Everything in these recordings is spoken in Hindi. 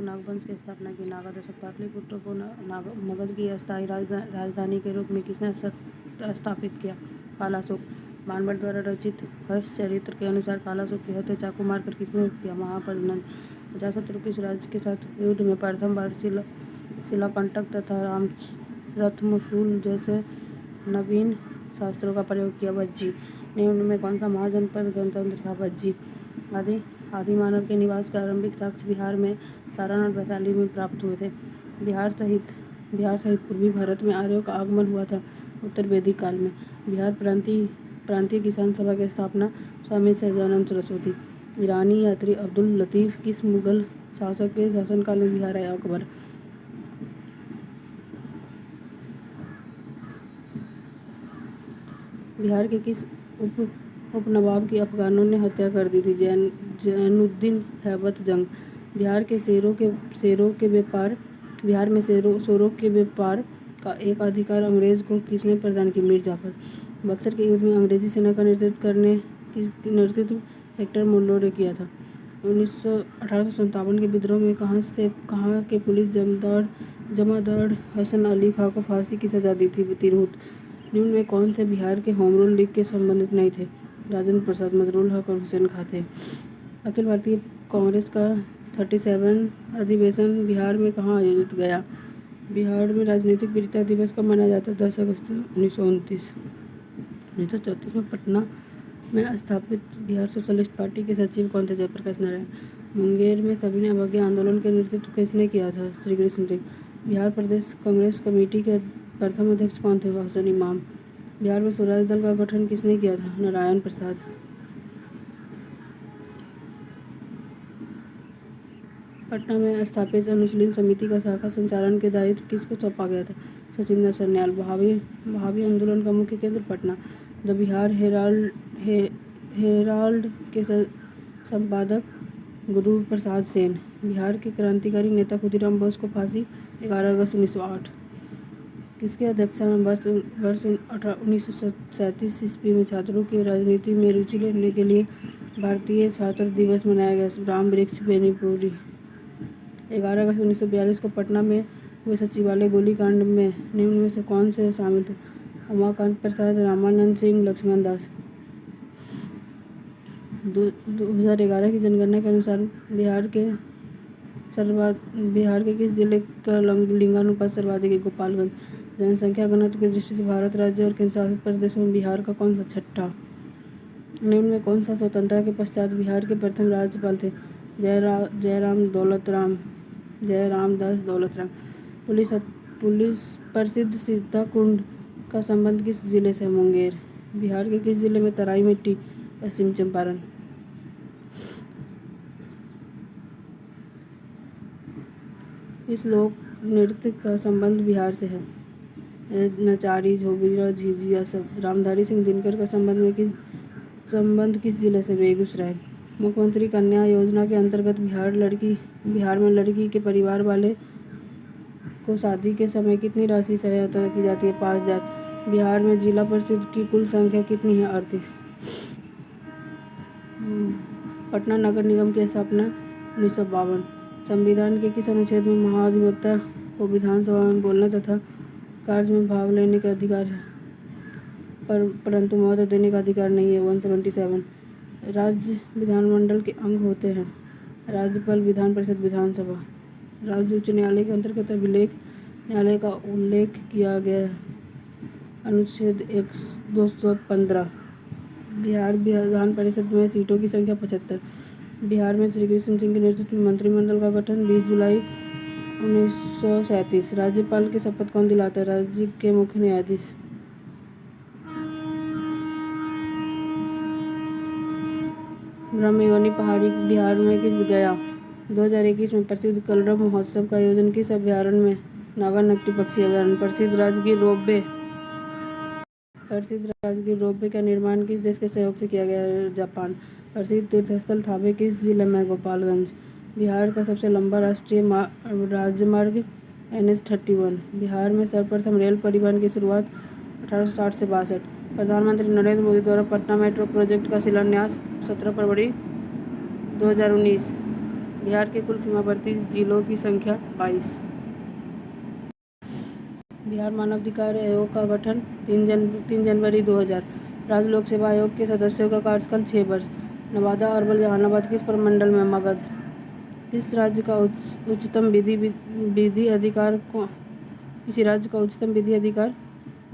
नागवंश की स्थापना की। नागा दशक पाटलिपुत्र को मगध की अस्थायी राजधानी के रूप में किसने स्थापित किया? कालाशोक। बाणभट्ट द्वारा रचित हर्ष चरित्र के अनुसार कालाशोक की हत्या चाकू मारकर किसने किया? महापद्मनंद। अजातशत्रु किस राज्य के साथ युद्ध में प्रथम बार शिलाकंटक तथा रथमसूल जैसे नवीन शास्त्रों का प्रयोग किया? भज्जी। निम्न में कौन सा महाजनपद गणतंत्र था? भज्जी। आदि मानव के निवास के आरंभिक साक्ष्य बिहार में सारनाथ वैशाली में प्राप्त हुए थे। बिहार सहित पूर्वी भारत में आर्यों का आगमन हुआ था उत्तर वैदिक काल में। बिहार प्रांतीय किसान सभा की स्थापना स्वामी सहजानंद सरस्वती। ईरानी यात्री अब्दुल लतीफ किस मुगल शासक के शासनकाल में बिहार आए? अकबर। बिहार के किस उपनवाब की अफगानों ने हत्या कर दी थी? जैनुद्दीन हैबत जंग। बिहार में शेरों के व्यापार का एक अधिकार अंग्रेज को किसने प्रदान किया? मीर जाफर। बक्सर के युद्ध में अंग्रेजी सेना का नेतृत्व हेक्टर मुल्लो ने किया था। 1857 के विद्रोह में कहाँ के पुलिस जमादार हसन अली खां को फांसी की सजा दी थी? तिरहुत। निम्न में कौन से बिहार के होम रूल लीग के संबंधित नहीं थे? राजेंद्र प्रसाद, मजरूल हक और हुसैन खां थे। अखिल भारतीय कांग्रेस का 37वां अधिवेशन बिहार में कहाँ आयोजित गया? बिहार में राजनीतिक वीरता दिवस कब मनाया जाता है? 10 अगस्त 1929। 1934 में पटना में स्थापित बिहार सोशलिस्ट पार्टी के सचिव कौन थे? जयप्रकाश नारायण। मुंगेर में सविनय अवज्ञा आंदोलन का नेतृत्व किसने किया था? श्रीकृष्ण सिंह। बिहार प्रदेश कांग्रेस कमेटी के प्रथम अध्यक्ष कौन थे? हसन इमाम। बिहार में स्वराज दल का गठन किसने किया था? नारायण प्रसाद। पटना में स्थापित अनुशीलन समिति का शाखा संचालन के दायित्व किसको सौंपा गया था? सचिंदर सन्याल। वहाबी आंदोलन का मुख्य केंद्र पटना। द बिहार हेराल्ड के संपादक गुरु प्रसाद सेन। बिहार के क्रांतिकारी नेता खुदीराम बोस को फांसी 11 अगस्त 1908। किसके अध्यक्षता में वर्ष 1937 ईस्वी में छात्रों की राजनीति में रुचि लेने के लिए भारतीय छात्र दिवस मनाया गया? राम वृक्ष बेनीपुरी। 11 अगस्त 1942 को पटना में हुए सचिवालय गोलीकांड में निम्न में से कौन से शामिल थे? उमाकांत प्रसाद, रामानंद सिंह, लक्ष्मण दास। 2011 की जनगणना के अनुसार बिहार के किस जिले का लिंगानुपात सर्वाधिक है? गोपालगंज। जनसंख्या घनत्व की दृष्टि से भारत राज्य और केंद्र शासित प्रदेशों में बिहार का कौन सा छठा? निम्न में कौन सा स्वतंत्रता के पश्चात बिहार के प्रथम राज्यपाल थे? जयराम दास दौलतराम। पुलिस प्रसिद्ध सीता कुंड का संबंध किस जिले से? मुंगेर। बिहार के किस जिले में तराई मिट्टी? पश्चिम चंपारण। इस लोक नृत्य का संबंध बिहार से है? नचारी, जोगीरा, झिझिया सब। रामधारी सिंह दिनकर का संबंध किस जिले से? बेगूसराय। मुख्यमंत्री कन्या योजना के अंतर्गत बिहार में लड़की के परिवार वाले को शादी के समय कितनी राशि सहायता की जाती है? 5000। बिहार में जिला परिषद की कुल संख्या कितनी है? 38। पटना नगर निगम की स्थापना 1952। संविधान के किस अनुच्छेद में महाधिवक्ता को विधानसभा में बोलने तथा कार्य में भाग लेने का अधिकार है परंतु मत देने का अधिकार नहीं है? 177। राज्य विधानमंडल के अंग होते हैं? राज्यपाल, विधान परिषद, विधानसभा। राज्य उच्च न्यायालय के अंतर्गत अभिलेख न्यायालय का उल्लेख किया गया है? अनुच्छेद 215। बिहार विधान परिषद में सीटों की संख्या 75। बिहार में श्रीकृष्ण सिंह के नेतृत्व में मंत्रिमंडल का गठन 20 जुलाई 1937। राज्यपाल की शपथ कौन दिलाता है? राज्य के मुख्य न्यायाधीश। ब्रह्मयोनी पहाड़ी बिहार में किस गया? 2021 में प्रसिद्ध कलरव महोत्सव का आयोजन किस अभयारण्य में? नागानट्टी पक्षी अभयारण्य। प्रसिद्ध राजगीर रोपवे का निर्माण किस देश के सहयोग से किया गया? जापान। प्रसिद्ध तीर्थस्थल थावे किस जिले में? गोपालगंज। बिहार का सबसे लंबा राष्ट्रीय राजमार्ग NH-31। बिहार में सर्वप्रथम रेल परिवहन की शुरुआत 1860 से 62। प्रधानमंत्री नरेंद्र मोदी द्वारा पटना मेट्रो प्रोजेक्ट का शिलान्यास 17 फरवरी 2019। बिहार के कुल सीमावर्ती जिलों की संख्या 22। बिहार मानवाधिकार आयोग का गठन 3 जनवरी 2000। राज्य लोक सेवा आयोग के सदस्यों का कार्यकाल 6 वर्ष। नवादा, अरवल, जहानाबाद किस प्रमंडल में मगध? किस राज्य का उच्चतम विधि अधिकार किसी राज्य का उच्चतम विधि अधिकार?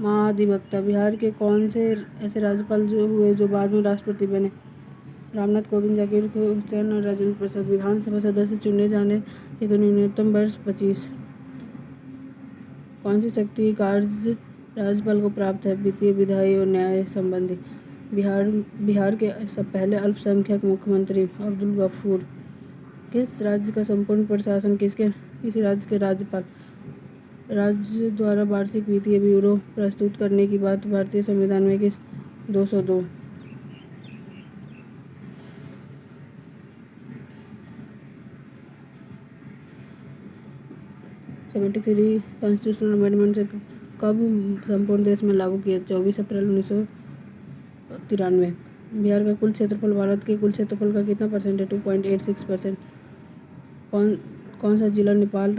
महाधिवक्ता। बिहार के कौन से ऐसे राज्यपाल हुए जो बाद में राष्ट्रपति बने? रामनाथ कोविंद, जाकिर हुसैन और राजेंद्र प्रसाद। विधानसभा सदस्य चुने जाने हेतु न्यूनतम वर्ष 25। कौन सी शक्ति कार्य राज्यपाल को प्राप्त है? वित्तीय, विधायी और न्याय संबंधी। बिहार के पहले अल्पसंख्यक मुख्यमंत्री अब्दुल गफूर। किस राज्य का संपूर्ण प्रशासन किसी राज्य के राज्यपाल? राज्य द्वारा वार्षिक वित्तीय ब्यूरो प्रस्तुत करने की बात भारतीय संविधान में किस 202। 73 कॉन्स्टिट्यूशनल अमेंडमेंट से कब संपूर्ण देश में लागू किया? 24 अप्रैल 1993। बिहार का कुल क्षेत्रफल भारत के कुल क्षेत्रफल का कितना परसेंट है? 2.86%। कौन सा जिला नेपाल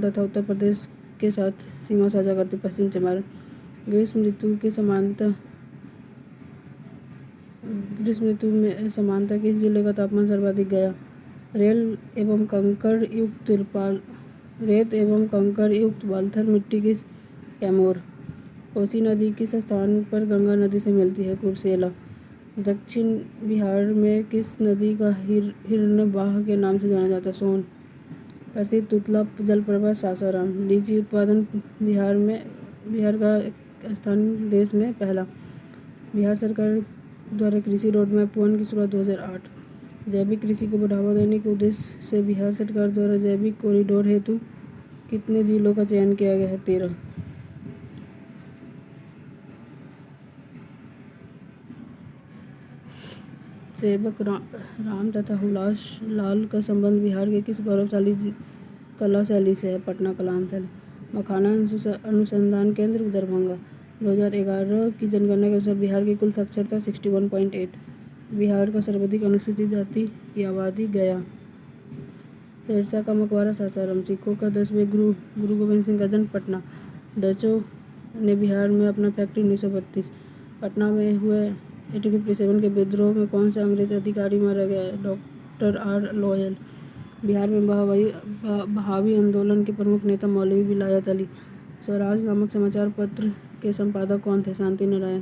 तथा उत्तर प्रदेश के साथ सीमा साझा करती? पश्चिम चंपारण। ग्रीष्म ऋतु में समानता किस जिले का तापमान सर्वाधिक गया? रेत एवं कंकर युक्त बाल्थर मिट्टी किस? कैमूर। कोसी नदी किस स्थान पर गंगा नदी से मिलती है? कुर्सेला। दक्षिण बिहार में किस नदी का हिरण्यवाह के नाम से जाना जाता है? सोन। प्रसिद्ध तुतला जलप्रपात सासाराम। लीची उत्पादन बिहार का स्थान देश में पहला। बिहार सरकार द्वारा कृषि रोडमैप 1 की शुरुआत 2008। जैविक कृषि को बढ़ावा देने के उद्देश्य से बिहार सरकार द्वारा जैविक कॉरिडोर हेतु कितने जिलों का चयन किया गया है? 13। सेवक राम तथा हुलास लाल का संबंध बिहार के किस गौरवशाली कला शैली से है? पटना कला शैली। मखाना अनुसंधान केंद्र दरभंगा। 2011 की जनगणना के अनुसार बिहार की कुल साक्षरता 61.8। बिहार का सर्वाधिक अनुसूचित जाति की आबादी गया। शेरशाह का मकबरा सासाराम। सिखों का 10वें गुरु गोविंद सिंह का जन्म पटना। डचों ने बिहार में अपना फैक्ट्री 1932। पटना में हुए 1857 के विद्रोह में कौन सा अंग्रेज अधिकारी मारा गया? Doctor R loyal. बिहार में बहावी आंदोलन के प्रमुख नेता मौलवी विलायत अली। स्वराज नामक समाचार पत्र के संपादक कौन थे? शांति नारायण।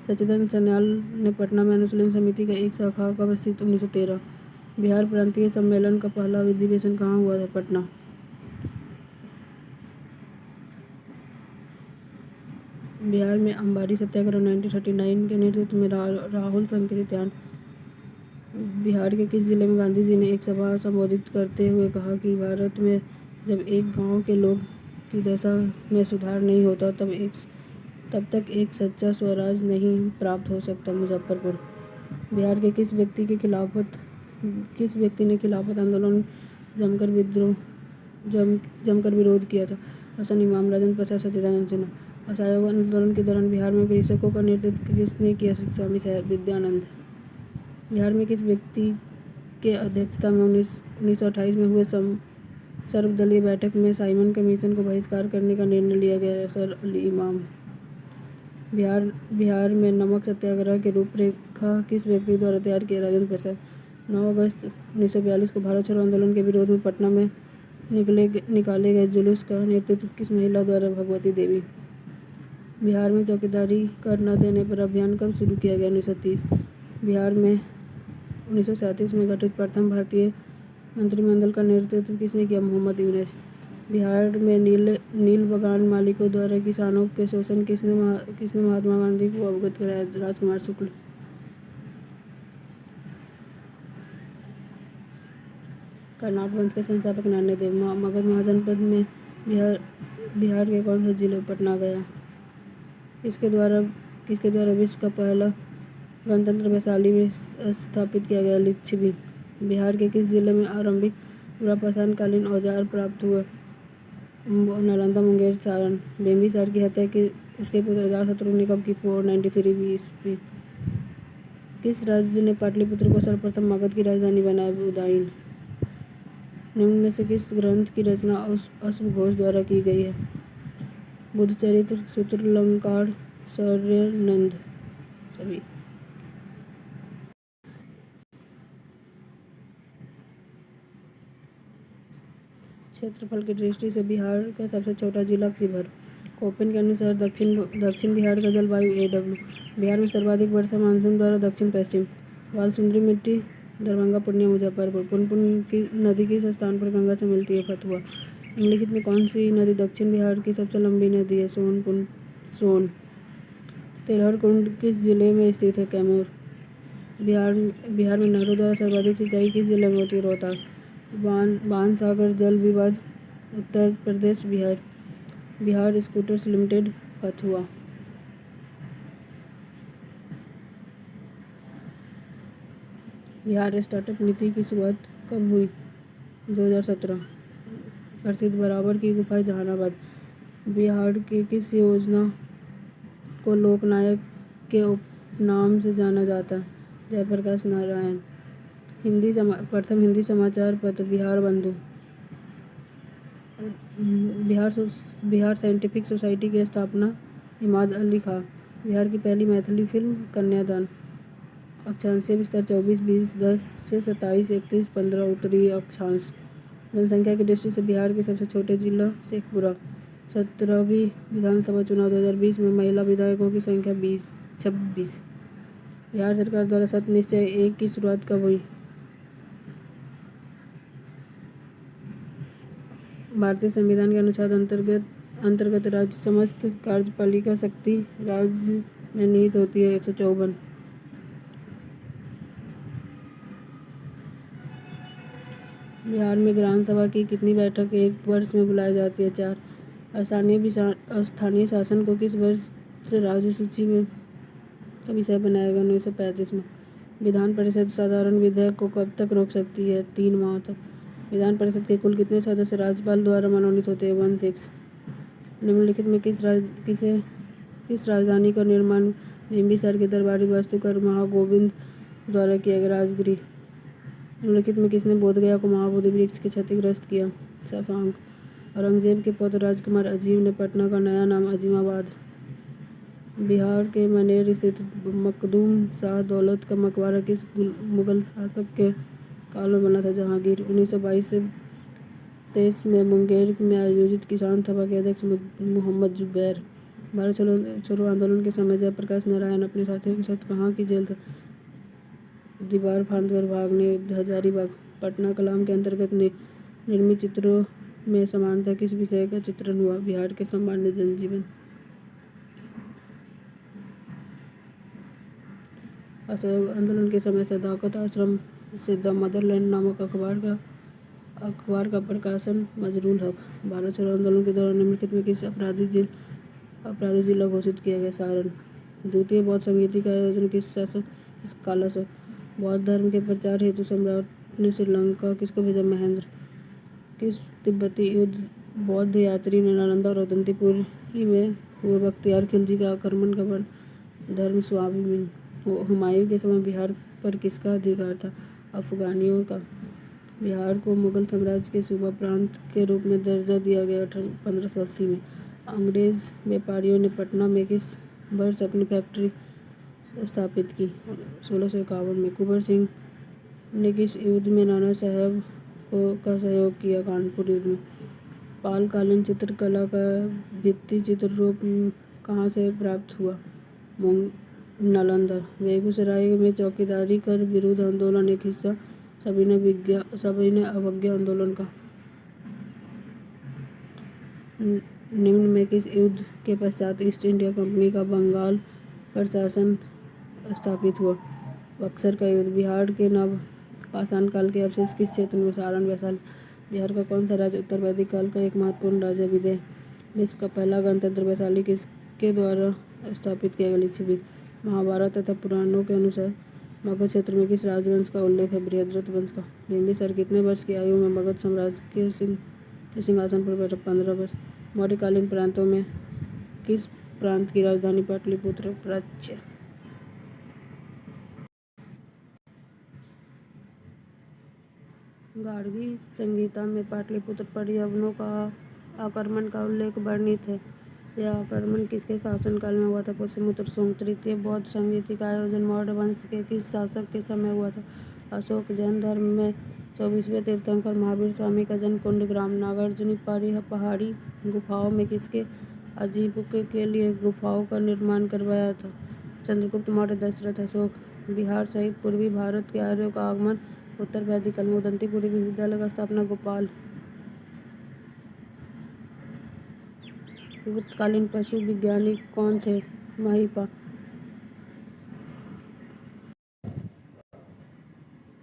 सच्चिदानंद सन्याल ने पटना में अनुशीलन समिति का एक शाखा कब स्थित? 1913। बिहार प्रांतीय सम्मेलन का पहला अधिवेशन कहाँ हुआ था? पटना। बिहार में अंबारी सत्याग्रह 1939 के नेतृत्व में राहुल संकीर्तन। बिहार के किस जिले में गांधी जी ने एक सभा संबोधित करते हुए कहा कि भारत में जब एक गांव के लोग की दशा में सुधार नहीं होता तब तक एक सच्चा स्वराज नहीं प्राप्त हो सकता? मुजफ्फरपुर। बिहार के किस व्यक्ति ने खिलाफत आंदोलन जमकर विरोध किया था? हसन इमाम, राजेंद्र प्रसाद, सच्चिदानंद सिन्हा। असहयोग आंदोलन के दौरान बिहार में कृषकों का नेतृत्व किसने किया? स्वामी विद्यानंद। बिहार में किस व्यक्ति के अध्यक्षता में 1928 में हुए सर्वदलीय बैठक में साइमन कमीशन को बहिष्कार करने का निर्णय लिया गया? सर अली इमाम। बिहार में नमक सत्याग्रह की रूपरेखा किस व्यक्ति द्वारा तैयार किया? राजेंद्र प्रसाद। 9 अगस्त 1942 को भारत छोड़ो आंदोलन के विरोध में पटना में निकाले गए जुलूस का नेतृत्व किस महिला द्वारा? भगवती देवी। बिहार में चौकीदारी कर न देने पर अभियान कब शुरू किया गया? 1930। बिहार में 1937 में गठित प्रथम भारतीय मंत्रिमंडल का नेतृत्व किसने किया? मोहम्मद यूनुस। बिहार में नील बगान मालिकों द्वारा किसानों के शोषण किसने महात्मा गांधी को अवगत कराया? राजकुमार शुक्ल। कर्नाट वंश के संस्थापक नान्यदेव। मगध महाजनपद में बिहार के कौन से जिले? पटना गया। किसके द्वारा विश्व का पहला गणतंत्र वैशाली में स्थापित किया गया? लिच्छवी। बिहार के किस जिले में आरंभिक पुरापाषाण कालीन औजार प्राप्त हुए? नालंदा, मुंगेर, सारण। बिंबिसार की हत्या उसके पुत्र अजातशत्रु ने कब की? 493 ईस्वी। किस राज्य ने पाटलिपुत्र को सर्वप्रथम मगध की राजधानी बनाया? उदयन। निम्न में से किस ग्रंथ की रचना अश्व घोष द्वारा की गई है? बुद्ध चरित्र, सूत्रालंकार, शौर्य नंद सभी। क्षेत्रफल की दृष्टि से बिहार का सबसे छोटा जिला शिवहर। कोपेन के अनुसार दक्षिण बिहार का जलवायु AW। बिहार में सर्वाधिक वर्षा मानसून द्वारा दक्षिण पश्चिम। वालसुंदरी मिट्टी दरभंगा, पूर्णिया, मुजफ्फरपुर। पुनपुन की नदी किस स्थान पर गंगा से मिलती है? फतुहा। निम्नलिखित में कौन सी नदी दक्षिण बिहार की सबसे लंबी नदी है? सोन। तेलहर कुंड किस जिले में स्थित है? कैमूर। बिहार में नहरों द्वारा सर्वाधिक सिंचाई किस जिले में होती है? रोहतास। बाणसागर जल विवाद Uttar Pradesh Bihar scooters limited, Fatuha. Bihar startup नीति की शुरुआत कब हुई? 2017। प्रसिद्ध बराबर की गुफा जहानाबाद। बिहार की किस योजना को लोकनायक के उपनाम से जाना जाता है? जयप्रकाश नारायण। प्रथम हिंदी समाचार पत्र बिहार बंधु। बिहार साइंटिफिक सोसाइटी की स्थापना इमाद अली खां। बिहार की पहली मैथिली फिल्म कन्यादान। अक्षांशीय विस्तार 24-20-10 से 27-31-15 उत्तरी अक्षांश। जनसंख्या की दृष्टि से बिहार के सबसे छोटे जिला शेखपुरा। 17वीं विधानसभा चुनाव 2020 में महिला विधायकों की संख्या 26। बिहार सरकार द्वारा सत्य निश्चय 1 की शुरुआत कब हुई? भारतीय संविधान के अनुच्छेद अंतर्गत राज्य समस्त कार्यपालिका शक्ति राज्य में निहित होती है। 154। बिहार में ग्राम सभा की कितनी बैठक एक वर्ष में बुलाई जाती है? 4। स्थानीय शासन को किस वर्ष राज्य सूची में का विषय बनाया गया? 1935 में। विधान परिषद साधारण विधेयक को कब तक रोक सकती है? 3 माह तक। विधान परिषद के कुल कितने सदस्य राज्यपाल द्वारा मनोनीत होते हैं? 16। निम्नलिखित में किस राजधानी का निर्माण बिंबिसार के दरबारी वास्तुकार महागोविंद द्वारा किया गया? राजगिरी। निम्नलिखित में किसने बोधगया को महाबोधि वृक्ष के क्षतिग्रस्त किया? शशांक। औरंगजेब के पौत्र राजकुमार अजीम ने पटना का नया नाम अजीमाबाद। बिहार के मनेर स्थित मखदूम शाह दौलत का मकबरा किस मुगल शासक के काल में बना था? जहांगीर। 1922 से 23 में मुंगेर में आयोजित किसान सभा के अध्यक्ष मोहम्मद जुबैर। भारत छोड़ो आंदोलन के समय जयप्रकाश नारायण अपने साथियों के साथ कहाँ की जेल था? दीवार फांदकर भागने हजारीबाग। पटना कलाम के अंतर्गत निर्मित चित्रों में समानता किस विषय का चित्रण हुआ? बिहार के सामान्य जनजीवन। असहयोग आंदोलन के समय सदाकत आश्रम से द मदरलैंड नामक अखबार का प्रकाशन मजरूल हक। भारत छोड़ो आंदोलन के दौरान निम्नलिखित में किस अपराधी जिला घोषित किया गया? सारण। द्वितीय बौद्ध संगीति का आयोजन किस काला से? बौद्ध धर्म के प्रचार हेतु सम्राट ने श्रीलंका किसको भेजा? महेंद्र। किस तिब्बती युद्ध बौद्ध यात्री ने नालंदा और अवंतीपुरी में हुए बख्तियार खिलजी का आक्रमण का धर्म स्वाभिमान? हुमायूं के समय बिहार पर किसका अधिकार था? अफगानियों का। बिहार को मुगल साम्राज्य के सूबा प्रांत के रूप में दर्जा दिया गया 1580 में। अंग्रेज व्यापारियों ने पटना में किस वर्ष अपनी फैक्ट्री स्थापित की? 1651 में। कुंवर सिंह ने किस युद्ध में नाना साहेब का सहयोग किया? कानपुर युद्ध में। पालकालीन चित्रकला का भित्ति चित्र रूप कहाँ से प्राप्त हुआ? नालंदा। बेगूसराय में चौकीदारी कर विरोध आंदोलन एक हिस्सा सविनय अवज्ञा आंदोलन का। निम्न में किस युद्ध के पश्चात ईस्ट इंडिया कंपनी का बंगाल पर शासन स्थापित हुआ? बक्सर का युद्ध। बिहार के नव पाषाण काल के अवशेष किस क्षेत्र में? सारण, वैशाली। बिहार का कौन सा राज्य उत्तर वैदिक काल का एक महत्वपूर्ण राज्य? विदेह। विश्व का पहला गणतंत्र वैशाली किसके द्वारा स्थापित किया गया? लिच्छवी। महाभारत तथा पुराणों के अनुसार मगध क्षेत्र में किस राजवंश का उल्लेख है? बृहद्रथ वंश का। बिंबिसार कितने वर्ष की आयु में मगध साम्राज्य के सिंहासन पर बैठा? 15 वर्ष। मौर्यकालीन प्रांतों में किस प्रांत की राजधानी पाटलिपुत्र? प्राच्य। गार्गी संहिता में पाटलिपुत्र पर यवनों का आक्रमण का उल्लेख वर्णित है। यह आक्रमण किसके शासनकाल में हुआ था? पुष्यमित्र सोम। तृतीय बौद्ध संगीति का आयोजन मौर्य वंश के किस शासक के समय हुआ था? अशोक। जैन धर्म में 24वें तीर्थंकर महावीर स्वामी का जन्म कुंडग्राम नागार्जुन पहाड़ी गुफाओं में किसके आजीविका के लिए गुफाओं का निर्माण करवाया था? चंद्रगुप्त मौर्य। दशरथ। अशोक। बिहार सहित पूर्वी भारत के आर्यों का आगमन उत्तर वैदिक काल में। उदंतीपुर विश्वविद्यालय का स्थापना गोपाल। गुप्तकालीन पशु वैज्ञानिक कौन थे? महिपा।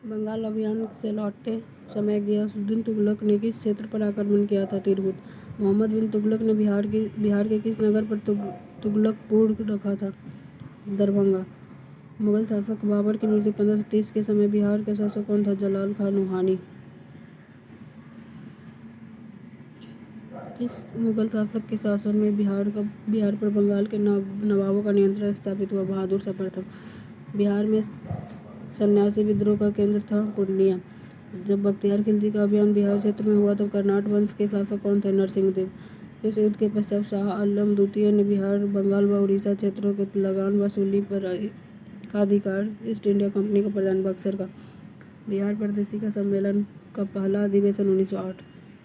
बंगाल अभियान से लौटते समय गयासुद्दीन तुगलक ने किस क्षेत्र पर आक्रमण किया था? तिरहुत। मोहम्मद बिन तुगलक ने बिहार के किस नगर पर तुगलकपुर रखा था? दरभंगा। मुगल शासक बाबर की मृत्यु 1530 के समय बिहार का शासक कौन था? जलाल खान रूहानी। किस मुगल शासक के शासन में बिहार पर बंगाल के नवाबों का नियंत्रण स्थापित हुआ? बहादुर शाह प्रथम। बिहार में सन्यासी विद्रोह का केंद्र था पूर्णिया। जब बख्तियार खिलजी का अभियान बिहार क्षेत्र में हुआ तब कर्नाट वंश के शासक कौन थे? नरसिंहदेव। इस युद्ध के पश्चात शाह आलम द्वितीय ने बिहार, बंगाल व उड़ीसा क्षेत्रों के लगान वसूली का अधिकार ईस्ट इंडिया कंपनी को प्रदान। बक्सर का बिहार प्रादेशिक सम्मेलन का पहला अधिवेशन 1908।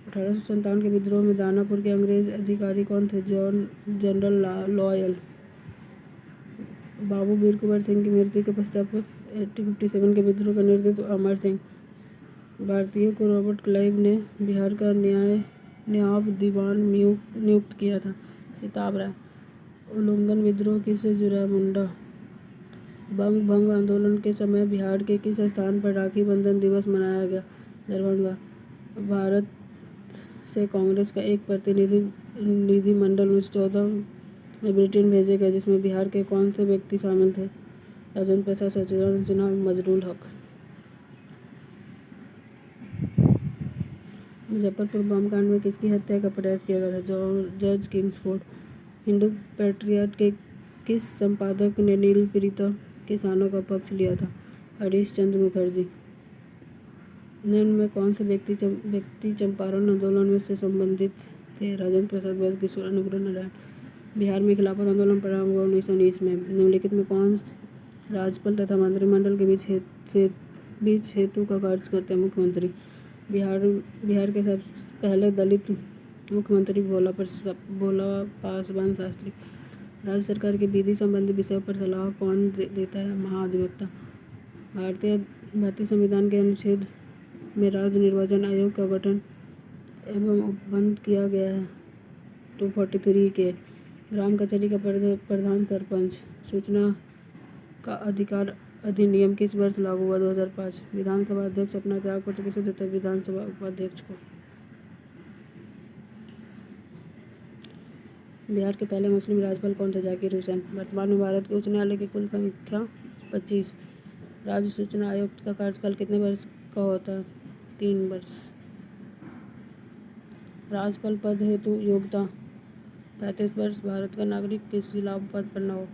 1857 के विद्रोह में दानापुर के अंग्रेज अधिकारी कौन थे? General Lloyd. बाबू वीर कुंवर सिंह की मृत्यु के पश्चात 1857 के विद्रोह का नेतृत्व अमर सिंह। भारतीयों को रॉबर्ट क्लाइव ने बिहार का नायब दीवान नियुक्त किया था। सिताब राय। उल्लूगन विद्रोह किससे जुड़ा? मुंडा। बंग भंग आंदोलन के समय बिहार के किस स्थान पर राखी बंधन दिवस मनाया गया? दरभंगा। भारत से कांग्रेस का एक प्रतिनिधिमंडल 1914 में ब्रिटेन भेजे गए जिसमें बिहार के कौन से व्यक्ति शामिल थे? राजेंद्र प्रसाद, सच्चिदानंद सिन्हा, मजरूल हक। मुजफ्फरपुर बम कांड में किसकी हत्या का प्रयास किया गया था? George Kingsford. हिंदू पैट्रियट के किस संपादक ने नील पीड़ित किसानों का पक्ष लिया था? हरीश चंद्र मुखर्जी। निम्न में कौन से व्यक्ति चंपारण आंदोलन से संबंधित थे? राजेंद्र प्रसाद, बैद किशोर, अनुग्रह नारायण। बिहार में खिलाफत आंदोलन प्रारंभ हुआ 1919 में। निम्नलिखित में कौन राज्यपाल तथा मंत्रिमंडल के बीच हेतु का कार्य करते हैं? मुख्यमंत्री। बिहार के सब पहले दलित मुख्यमंत्री भोला पासवान शास्त्री। राज्य सरकार के विधि संबंधी विषयों पर सलाह कौन देता है? महाधिवक्ता। भारतीय संविधान के अनुच्छेद में राज्य निर्वाचन आयोग का गठन एवं उपबंध किया गया है। 243 के। ग्राम कचहरी का प्रधान सरपंच। सूचना का अधिकार अधिनियम किस वर्ष लागू हुआ? 2005। विधानसभा अध्यक्ष अपना त्यागपत्र किसे देता है? विधानसभा उपाध्यक्ष को। बिहार के पहले मुस्लिम राज्यपाल कौन थे? जाकिर हुसैन। वर्तमान में भारत के उच्च न्यायालय की कुल संख्या 25। राज्य सूचना आयुक्त का कार्यकाल कितने वर्ष का होता है? 3 वर्ष। राज्यपाल पद हेतु योग्यता 35 वर्ष। भारत का नागरिक किस खिलाफ पद पर न हो।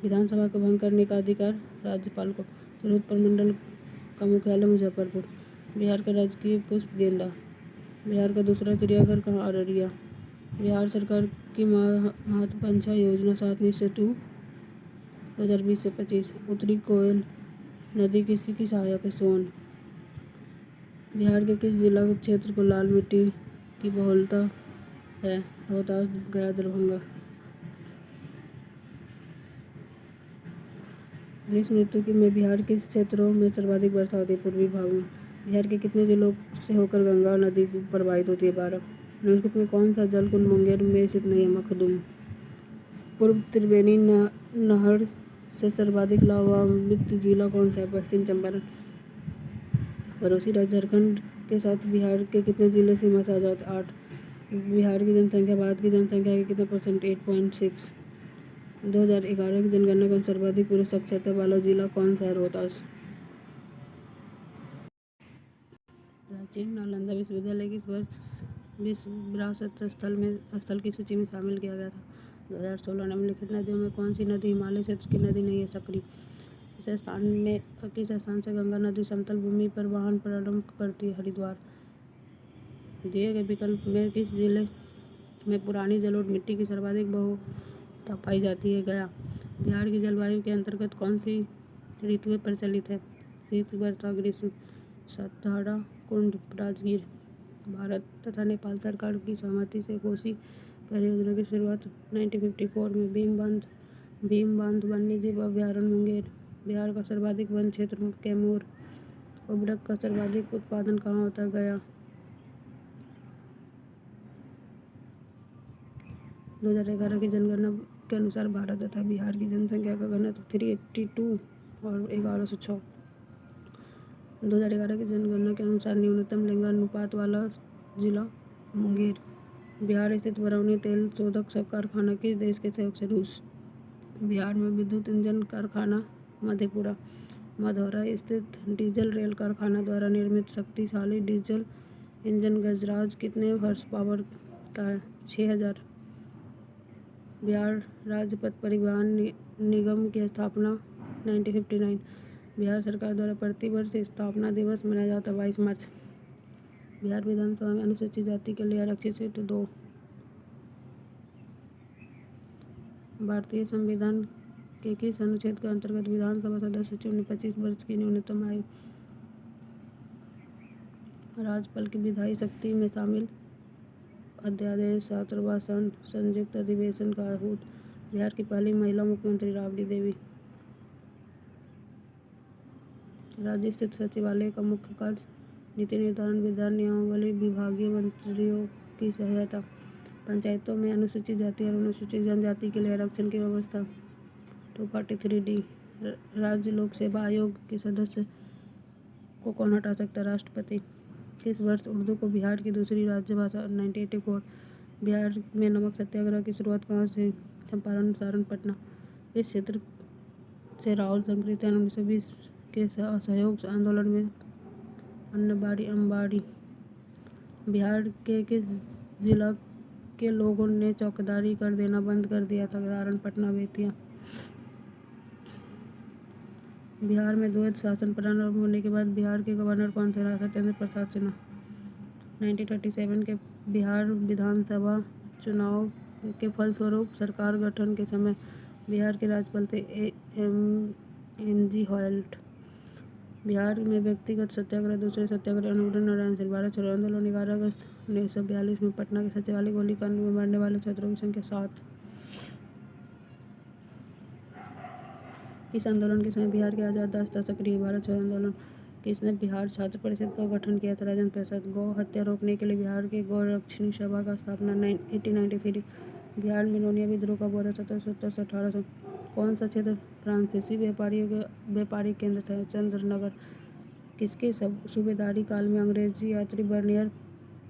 विधानसभा को भंग करने का अधिकार राज्यपाल को। तिरहुत प्रमंडल का मुख्यालय मुजफ्फरपुर। बिहार का राजकीय पुष्प गेंदा। बिहार का दूसरा चिड़ियाघर कहाँ? अररिया। बिहार सरकार की महत्वाकांक्षा योजना 7 निश्चय 2 2020 से 25। उत्तरी कोयल नदी किसी की सहायक है? सोन। बिहार के किस जिला क्षेत्र को लाल मिट्टी की बहुलता है? रोहतास, गया, दरभंगा। ग्रीष्म ऋतु में बिहार किस क्षेत्रों में सर्वाधिक वर्षा होती है? पूर्वी भाग में। बिहार के कितने जिलों से होकर गंगा नदी प्रवाहित होती है? 12। निम्नलिखित में कौन सा जल कुंड मुंगेर में स्थित नहीं है? मखदूम। पूर्व त्रिवेणी नहर से सर्वाधिक लाभान्वित जिला कौन सा है? पश्चिम चंपारण। पड़ोसी राज्य झारखंड के साथ बिहार के कितने जिले सीमा साझा होते हैं? 8। बिहार की जनसंख्या भारत की जनसंख्या के कितने %? 8.6। 2011 की जनगणना के अनुसार सर्वाधिक पुरुष साक्षरता वाला जिला कौन सा है? रोहतास। प्राचीन नालंदा विश्वविद्यालय किस वर्ष विश्व विरासत स्थल की सूची में शामिल किया गया था? 2016। निम्नलिखित नदियों में कौन सी नदी हिमालय क्षेत्र की नदी नहीं है? सकरी। किस स्थान से गंगा नदी समतल भूमि पर वहन प्रारंभ करती है? हरिद्वार। दिए गए विकल्प में किस जिले में पुरानी जलोढ़ मिट्टी की सर्वाधिक बहुलता पाई जाती है? गया। बिहार की जलवायु के अंतर्गत कौन सी ऋतुएं प्रचलित है? शीत, वर्षा, ग्रीष्म, सतहरा, कुंड, राजगीर। भारत तथा नेपाल सरकार की सहमति से कोसी परियोजना की शुरुआत 1954 में। भीम बांध वन्यजीव अभयारण्य मुंगेर। बिहार का सर्वाधिक वन क्षेत्र कैमूर। उर्वरक का सर्वाधिक उत्पादन कहाँ होता है? गया। 2011 की जनगणना के अनुसार भारत तथा बिहार की जनसंख्या का घनत्व 382 और 1106। 2011 की जनगणना के अनुसार न्यूनतम लिंगानुपात वाला जिला मुंगेर। बिहार स्थित बरौनी तेल शोधक कारखाना किस देश के सहयोग से? रूस। बिहार में विद्युत इंजन कारखाना मधेपुरा। मधौरा स्थित डीजल रेल कारखाना द्वारा निर्मित शक्तिशाली डीजल इंजन गजराज कितने हॉर्स पावर का है? 6000। बिहार राज्य पथ परिवहन निगम की स्थापना 1959। बिहार सरकार द्वारा प्रतिवर्ष स्थापना दिवस मनाया जाता है 22 मार्च। बिहार विधानसभा में अनुसूचित जाति के लिए आरक्षित सीट 2। भारतीय संविधान के किस अनुच्छेद के अंतर्गत विधानसभा सदस्य चुनने 25 वर्ष की न्यूनतम आयु? राज्यपाल की विधायी शक्ति में शामिल अध्यादेश 17वां संयुक्त अधिवेशन का आहूत। बिहार की पहली महिला मुख्यमंत्री राबड़ी देवी। राज्य स्थित सचिवालय का मुख्य कार्य नीति निर्धारण, विधान, नियमावली, विभागीय मंत्रियों की सहायता। पंचायतों में अनुसूचित जाति और अनुसूचित जनजाति के लिए आरक्षण की व्यवस्था। 243D। राज्य लोक सेवा आयोग के सदस्य को कौन हटा सकता है? राष्ट्रपति। किस वर्ष उर्दू को बिहार की दूसरी राज्यभाषा? 1984। बिहार में नमक सत्याग्रह की शुरुआत कहाँ से? चंपारण, सारण, पटना। इस क्षेत्र से राहुल संकृत्यान 1920 के असहयोग आंदोलन में अम्बाड़ी। बिहार के किस जिला के लोगों ने चौकीदारी कर देना बंद कर दिया था? सारण, पटना, बेतिया। बिहार में द्वैध शासन प्रारंभ होने के बाद बिहार के गवर्नर कौन थे? सत्येंद्र प्रसाद सिन्हा। 1937 के बिहार विधानसभा चुनाव के फलस्वरूप सरकार गठन के समय बिहार के राज्यपाल थे MG हॉल्ट। बिहार में व्यक्तिगत सत्याग्रह दूसरे सत्याग्रह अनुग्रह नारायण सिंह। भारत छोड़ो आंदोलन 11 अगस्त 1942 में। पटना के सचिवालय गोलीकांड में मरने वाले छात्रों की संख्या 7। इस आंदोलन के समय बिहार के आजाद रास्ता सक्रिय। भारत छोड़ो आंदोलन। किसने बिहार छात्र परिषद का गठन किया था? राजेंद्र प्रसाद। गौ हत्या रोकने के लिए बिहार के गौरक्षणी सभा का स्थापना 1893। बिहार में नोनिया विद्रोह कब हुआ था? 1770 से 1800। कौन सा क्षेत्र फ्रांसीसी व्यापारियों के व्यापारिक केंद्र था? चंद्रनगर। किसके सूबेदारी काल में अंग्रेजी यात्री बर्नियर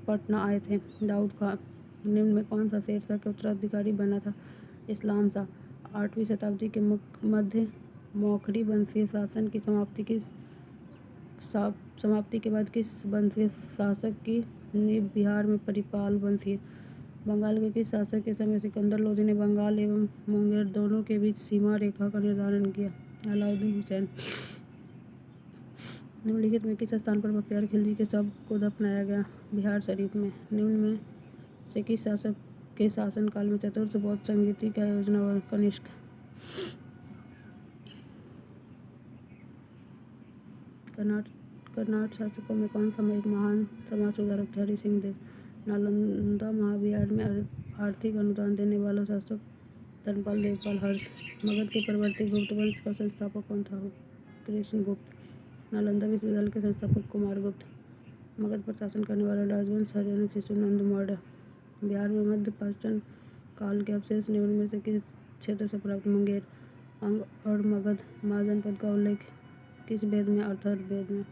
पटना आए थे? दाऊद खां। निम्न में कौन सा शेरशाह के उत्तराधिकारी बना था? इस्लाम शाह। 8वीं शताब्दी के मध्य मौखरी वंशीय शासन की समाप्ति के बाद किस वंशीय शासक की नींव बिहार में परिपाल वंशीय। बंगाल के किस शासक के समय सिकंदर लोधी ने बंगाल एवं मुंगेर दोनों के बीच सीमा रेखा का निर्धारण किया? अलाउद्दीन हुसैन। निम्नलिखित में किस स्थान पर बख्तियार खिलजी के शव को दफनाया गया? बिहार शरीफ में। निम्न में से किस शासक के शासन काल में चतुर्थ बौद्ध संगीति की आयोजना हुआ? कनिष्क। कर्नाट शासकों में कौन सा एक महान समाज सुधारक थे? हरि सिंह देव। नालंदा महाविहार में आर्थिक अनुदान देने वाला शासक धर्मपाल देवपाल हर्ष। मगध के परवर्ती गुप्त वंश का संस्थापक कौन था? कृष्णगुप्त। नालंदा विश्वविद्यालय के संस्थापक कुमारगुप्त। मगध पर शासन करने वाला राजवंश हरियाणा शिशु नंद मौर्य। बिहार में मध्य पाषाण काल के अवशेष निम्न में से किस क्षेत्र से प्राप्त? मुंगेर। अंग और मगध महाजनपद का उल्लेख किस वेद में? अथर्ववेद में।